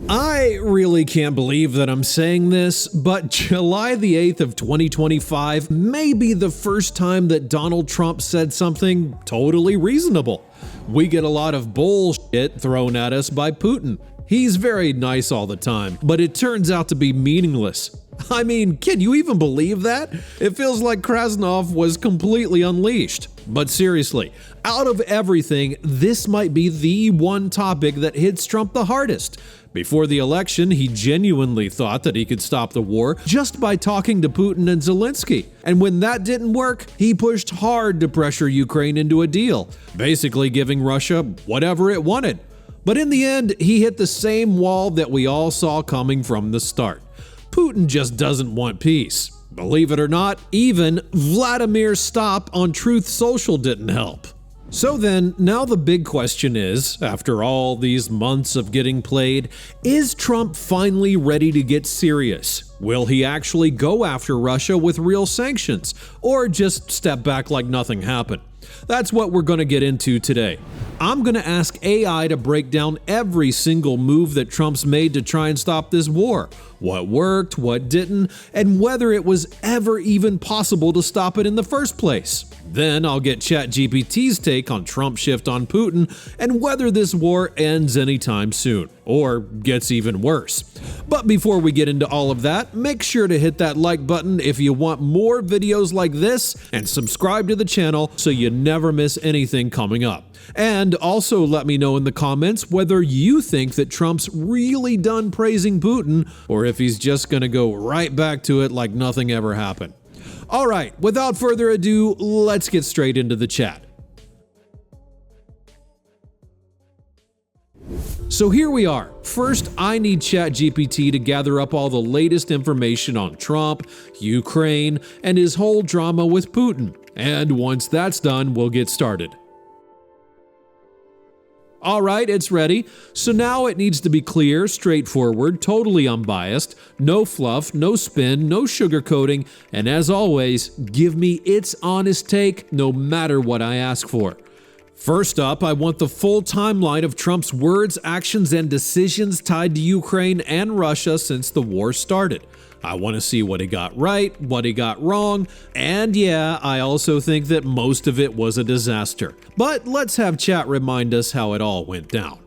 I really can't believe that I'm saying this, but July the 8th of 2025 may be the first time that Donald Trump said something totally reasonable. We get a lot of bullshit thrown at us by Putin. He's very nice all the time, but it turns out to be meaningless. I mean, can you even believe that? It feels like Krasnov was completely unleashed. But seriously, out of everything, this might be the one topic that hits Trump the hardest. Before the election, he genuinely thought that he could stop the war just by talking to Putin and Zelensky. And when that didn't work, he pushed hard to pressure Ukraine into a deal, basically giving Russia whatever it wanted. But in the end, he hit the same wall that we all saw coming from the start. Putin just doesn't want peace. Believe it or not, even Vladimir's stop on Truth Social didn't help. So then, now the big question is, after all these months of getting played, is Trump finally ready to get serious? Will he actually go after Russia with real sanctions, or just step back like nothing happened? That's what we're going to get into today. I'm going to ask AI to break down every single move that Trump's made to try and stop this war. What worked, what didn't, and whether it was ever even possible to stop it in the first place. Then I'll get ChatGPT's take on Trump's shift on Putin and whether this war ends anytime soon, or gets even worse. But before we get into all of that, make sure to hit that like button if you want more videos like this, and subscribe to the channel so you never miss anything coming up. And also let me know in the comments whether you think that Trump's really done praising Putin, or if he's just gonna go right back to it like nothing ever happened. Alright, without further ado, let's get straight into the chat. So here we are. First, I need ChatGPT to gather up all the latest information on Trump, Ukraine, and his whole drama with Putin. And once that's done, we'll get started. Alright, it's ready. So now it needs to be clear, straightforward, totally unbiased, no fluff, no spin, no sugarcoating, and as always, give me its honest take no matter what I ask for. First up, I want the full timeline of Trump's words, actions, and decisions tied to Ukraine and Russia since the war started. I want to see what he got right, what he got wrong, and yeah, I also think that most of it was a disaster. But let's have chat remind us how it all went down.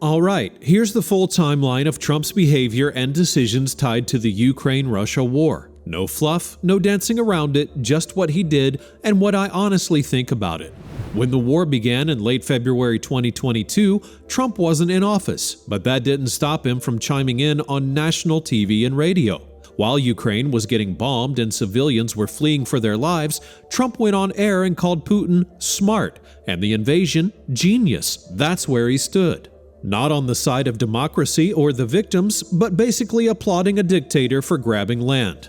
Alright, here's the full timeline of Trump's behavior and decisions tied to the Ukraine-Russia war. No fluff, no dancing around it, just what he did and what I honestly think about it. When the war began in late February 2022, Trump wasn't in office, but that didn't stop him from chiming in on national TV and radio. While Ukraine was getting bombed and civilians were fleeing for their lives, Trump went on air and called Putin smart and the invasion genius. That's where he stood. Not on the side of democracy or the victims, but basically applauding a dictator for grabbing land.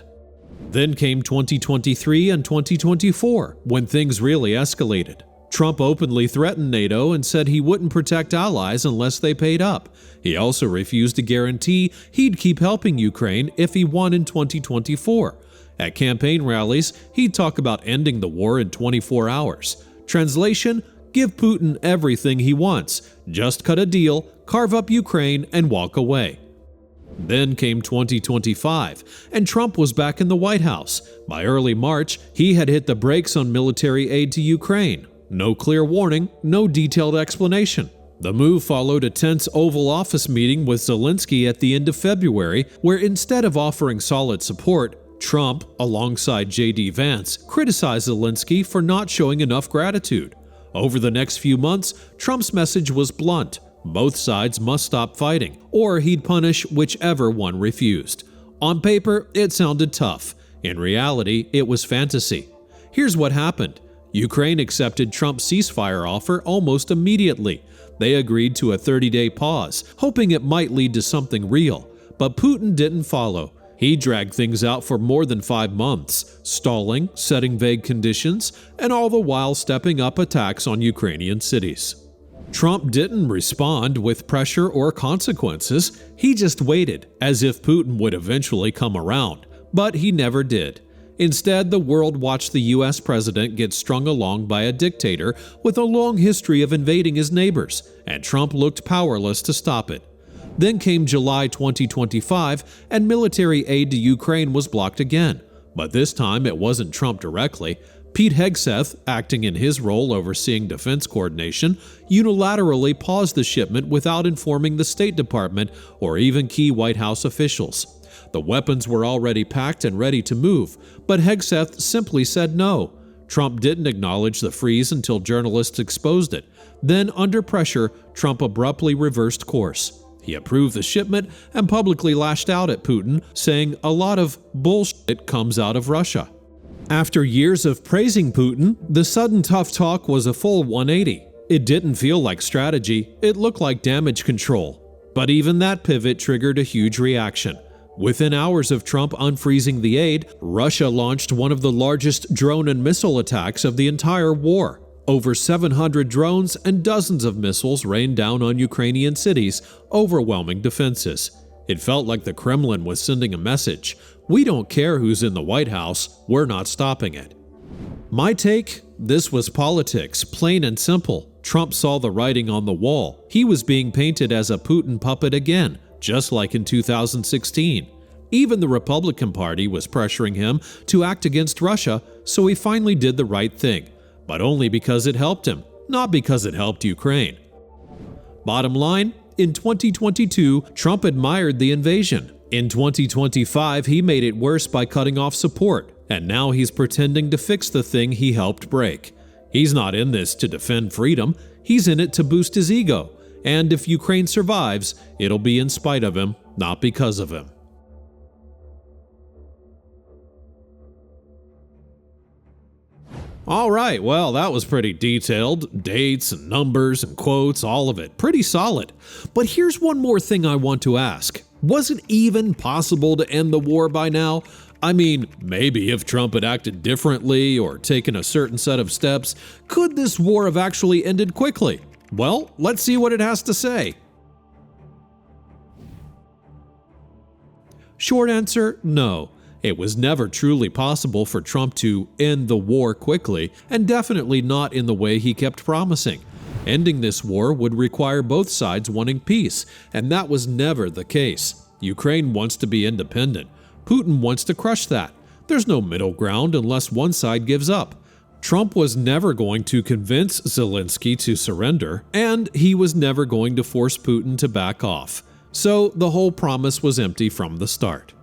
Then came 2023 and 2024, when things really escalated. Trump openly threatened NATO and said he wouldn't protect allies unless they paid up. He also refused to guarantee he'd keep helping Ukraine if he won in 2024. At campaign rallies, he'd talk about ending the war in 24 hours. Translation: give Putin everything he wants. Just cut a deal, carve up Ukraine, and walk away. Then came 2025, and Trump was back in the White House. By early March, he had hit the brakes on military aid to Ukraine. No clear warning, no detailed explanation. The move followed a tense Oval Office meeting with Zelensky at the end of February, where instead of offering solid support, Trump, alongside J.D. Vance, criticized Zelensky for not showing enough gratitude. Over the next few months, Trump's message was blunt. Both sides must stop fighting, or he'd punish whichever one refused. On paper, it sounded tough. In reality, it was fantasy. Here's what happened. Ukraine accepted Trump's ceasefire offer almost immediately. They agreed to a 30-day pause, hoping it might lead to something real. But Putin didn't follow. He dragged things out for more than 5 months, stalling, setting vague conditions, and all the while stepping up attacks on Ukrainian cities. Trump didn't respond with pressure or consequences. He just waited, as if Putin would eventually come around. But he never did. Instead, the world watched the US president get strung along by a dictator with a long history of invading his neighbors, and Trump looked powerless to stop it. Then came July 2025, and military aid to Ukraine was blocked again. But this time it wasn't Trump directly. Pete Hegseth, acting in his role overseeing defense coordination, unilaterally paused the shipment without informing the State Department or even key White House officials. The weapons were already packed and ready to move, but Hegseth simply said no. Trump didn't acknowledge the freeze until journalists exposed it. Then, under pressure, Trump abruptly reversed course. He approved the shipment and publicly lashed out at Putin, saying a lot of bullshit comes out of Russia. After years of praising Putin, the sudden tough talk was a full 180. It didn't feel like strategy, it looked like damage control. But even that pivot triggered a huge reaction. Within hours of Trump unfreezing the aid, Russia launched one of the largest drone and missile attacks of the entire war. Over 700 drones and dozens of missiles rained down on Ukrainian cities, overwhelming defenses. It felt like the Kremlin was sending a message. We don't care who's in the White House, we're not stopping it. My take? This was politics, plain and simple. Trump saw the writing on the wall. He was being painted as a Putin puppet again, just like in 2016. Even the Republican Party was pressuring him to act against Russia, so he finally did the right thing. But only because it helped him, not because it helped Ukraine. Bottom line, in 2022, Trump admired the invasion. In 2025, he made it worse by cutting off support, and now he's pretending to fix the thing he helped break. He's not in this to defend freedom, he's in it to boost his ego. And if Ukraine survives, it'll be in spite of him, not because of him. Alright, well, that was pretty detailed. Dates and numbers and quotes, all of it. Pretty solid. But here's one more thing I want to ask. Was it even possible to end the war by now? I mean, maybe if Trump had acted differently or taken a certain set of steps, could this war have actually ended quickly? Well, let's see what it has to say. Short answer, no. It was never truly possible for Trump to end the war quickly, and definitely not in the way he kept promising. Ending this war would require both sides wanting peace, and that was never the case. Ukraine wants to be independent. Putin wants to crush that. There's no middle ground unless one side gives up. Trump was never going to convince Zelensky to surrender, and he was never going to force Putin to back off. So the whole promise was empty from the start.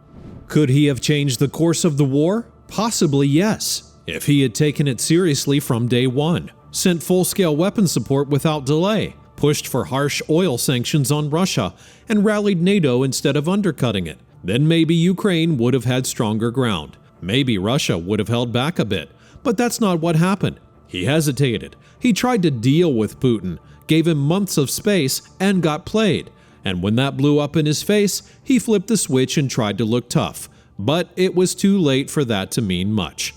Could he have changed the course of the war? Possibly yes, if he had taken it seriously from day one, sent full-scale weapon support without delay, pushed for harsh oil sanctions on Russia, and rallied NATO instead of undercutting it. Then maybe Ukraine would have had stronger ground. Maybe Russia would have held back a bit. But that's not what happened. He hesitated. He tried to deal with Putin, gave him months of space, and got played. And when that blew up in his face, he flipped the switch and tried to look tough. But it was too late for that to mean much.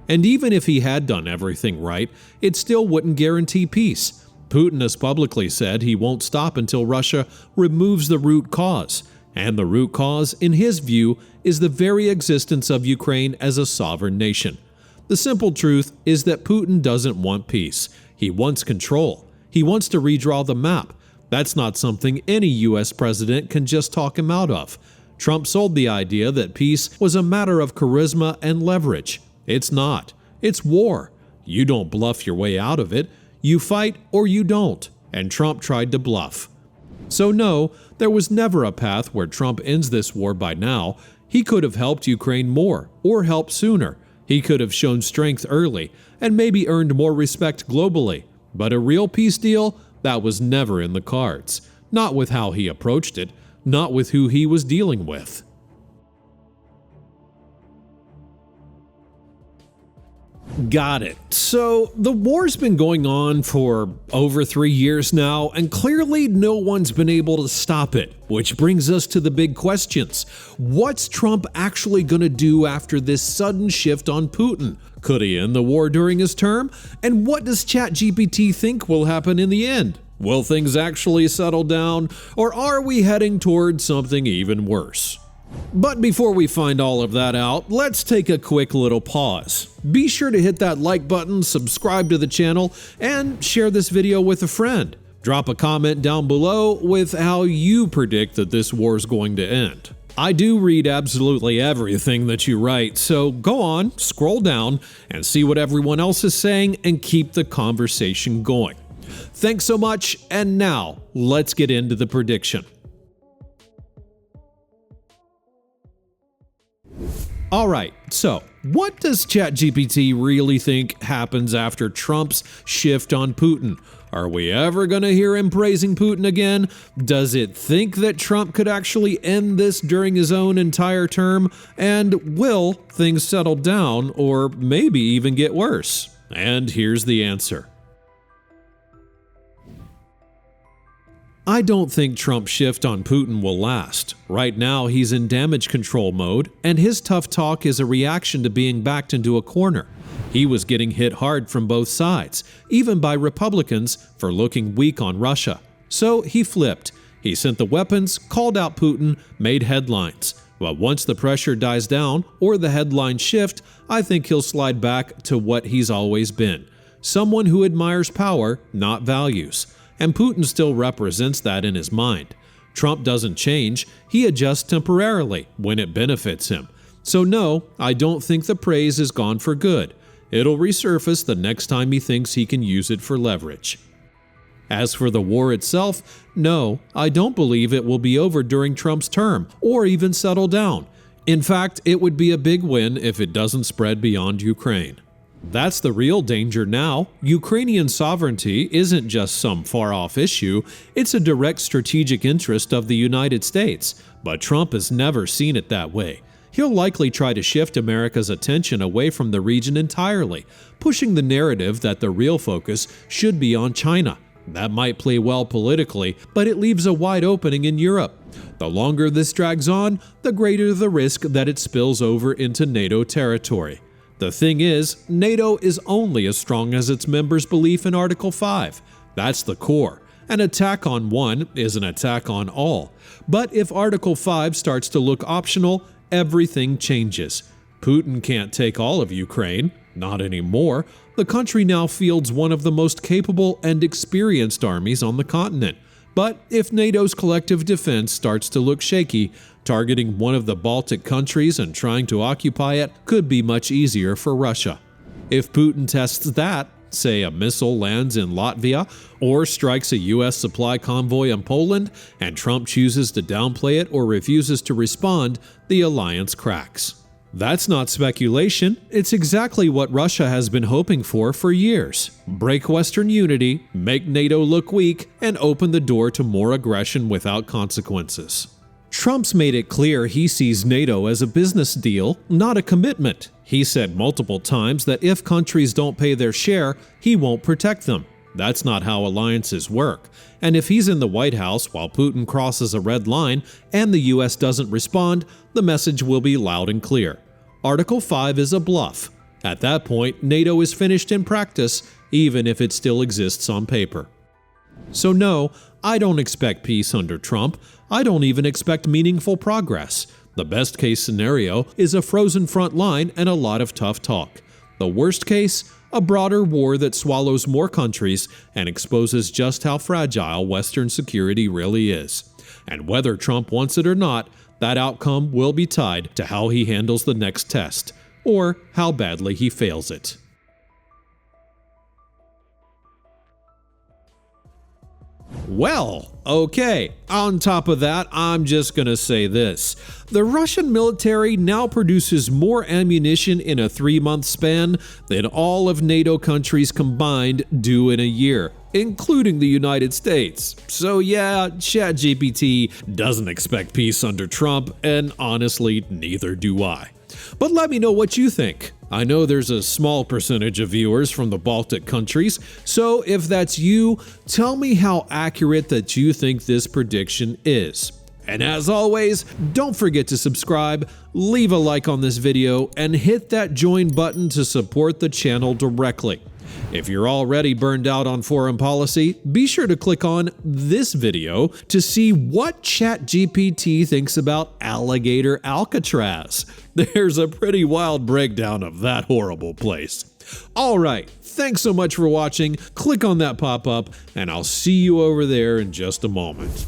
And even if he had done everything right, it still wouldn't guarantee peace. Putin has publicly said he won't stop until Russia removes the root cause. And the root cause, in his view, is the very existence of Ukraine as a sovereign nation. The simple truth is that Putin doesn't want peace. He wants control. He wants to redraw the map. That's not something any US president can just talk him out of. Trump sold the idea that peace was a matter of charisma and leverage. It's not. It's war. You don't bluff your way out of it. You fight or you don't. And Trump tried to bluff. So no, there was never a path where Trump ends this war by now. He could have helped Ukraine more, or helped sooner. He could have shown strength early, and maybe earned more respect globally. But a real peace deal? That was never in the cards. Not with how he approached it, not with who he was dealing with. Got it. So the war's been going on for over 3 years now, and clearly no one's been able to stop it. Which brings us to the big questions. What's Trump actually going to do after this sudden shift on Putin? Could he end the war during his term? And what does ChatGPT think will happen in the end? Will things actually settle down, or are we heading towards something even worse? But before we find all of that out, let's take a quick little pause. Be sure to hit that like button, subscribe to the channel, and share this video with a friend. Drop a comment down below with how you predict that this war is going to end. I do read absolutely everything that you write, so go on, scroll down, and see what everyone else is saying and keep the conversation going. Thanks so much, and now let's get into the prediction. Alright, so what does ChatGPT really think happens after Trump's shift on Putin? Are we ever going to hear him praising Putin again? Does it think that Trump could actually end this during his own entire term? And will things settle down or maybe even get worse? And here's the answer. I don't think Trump's shift on Putin will last. Right now, he's in damage control mode, and his tough talk is a reaction to being backed into a corner. He was getting hit hard from both sides, even by Republicans, for looking weak on Russia. So he flipped. He sent the weapons, called out Putin, made headlines. But once the pressure dies down, or the headlines shift, I think he'll slide back to what he's always been. Someone who admires power, not values. And Putin still represents that in his mind. Trump doesn't change, he adjusts temporarily when it benefits him. So no, I don't think the praise is gone for good. It'll resurface the next time he thinks he can use it for leverage. As for the war itself, no, I don't believe it will be over during Trump's term, or even settle down. In fact, it would be a big win if it doesn't spread beyond Ukraine. That's the real danger now. Ukrainian sovereignty isn't just some far-off issue, it's a direct strategic interest of the United States. But Trump has never seen it that way. He'll likely try to shift America's attention away from the region entirely, pushing the narrative that the real focus should be on China. That might play well politically, but it leaves a wide opening in Europe. The longer this drags on, the greater the risk that it spills over into NATO territory. The thing is, NATO is only as strong as its members' belief in Article 5. That's the core. An attack on one is an attack on all. But if Article 5 starts to look optional, everything changes. Putin can't take all of Ukraine. Not anymore. The country now fields one of the most capable and experienced armies on the continent. But if NATO's collective defense starts to look shaky, targeting one of the Baltic countries and trying to occupy it could be much easier for Russia. If Putin tests that, say a missile lands in Latvia or strikes a U.S. supply convoy in Poland, and Trump chooses to downplay it or refuses to respond, the alliance cracks. That's not speculation, it's exactly what Russia has been hoping for years. Break Western unity, make NATO look weak, and open the door to more aggression without consequences. Trump's made it clear he sees NATO as a business deal, not a commitment. He said multiple times that if countries don't pay their share, he won't protect them. That's not how alliances work. And if he's in the White House while Putin crosses a red line and the US doesn't respond, the message will be loud and clear. Article 5 is a bluff. At that point, NATO is finished in practice, even if it still exists on paper. So no, I don't expect peace under Trump. I don't even expect meaningful progress. The best case scenario is a frozen front line and a lot of tough talk. The worst case, a broader war that swallows more countries and exposes just how fragile Western security really is. And whether Trump wants it or not, that outcome will be tied to how he handles the next test, or how badly he fails it. Well, okay, on top of that, I'm just gonna say this. The Russian military now produces more ammunition in a 3-month span than all of NATO countries combined do in a year, including the United States. So yeah, ChatGPT doesn't expect peace under Trump, and honestly, neither do I. But let me know what you think. I know there's a small percentage of viewers from the Baltic countries, so if that's you, tell me how accurate that you think this prediction is. And as always, don't forget to subscribe, leave a like on this video, and hit that join button to support the channel directly. If you're already burned out on foreign policy, be sure to click on this video to see what ChatGPT thinks about alligator Alcatraz. There's a pretty wild breakdown of that horrible place. Alright, thanks so much for watching. Click on that pop-up, and I'll see you over there in just a moment.